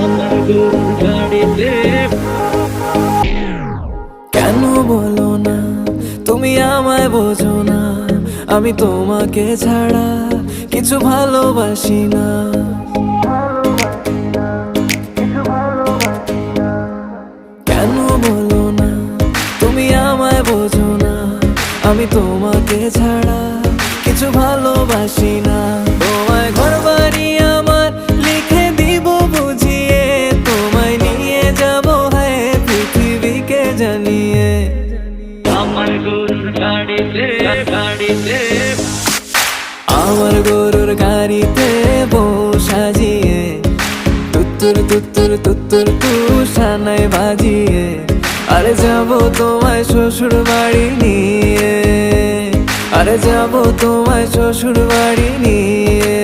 আমার গরুর গাড়িতে। কেন বলো না তুমি আমায় বোঝো না, আমি তোমাকে ছাড়া কিছু ভালোবাসি না। কেন বলো না তুমি আমায় বোঝো না, আমি তোমাকে ছাড়া কিছু ভালোবাসি না। তোমায় ঘর বাড়ি আমার লিখে দিব বুঝিয়ে, তোমায় নিয়ে যাবো হ্যাঁ পৃথিবীকে জানিয়ে। আমার গরুর গাড়িতে, গাড়িতে, আমার গরুর গাড়িতে বউ সাজিয়ে, তুত্তুর তুত্তুর তুত্তুর তুষানায় বাজিয়ে, আরে যাবো তোমায় শ্বশুর বাড়ি নিয়ে, আরে যাবো তোমায় শ্বশুর বাড়ি নিয়ে।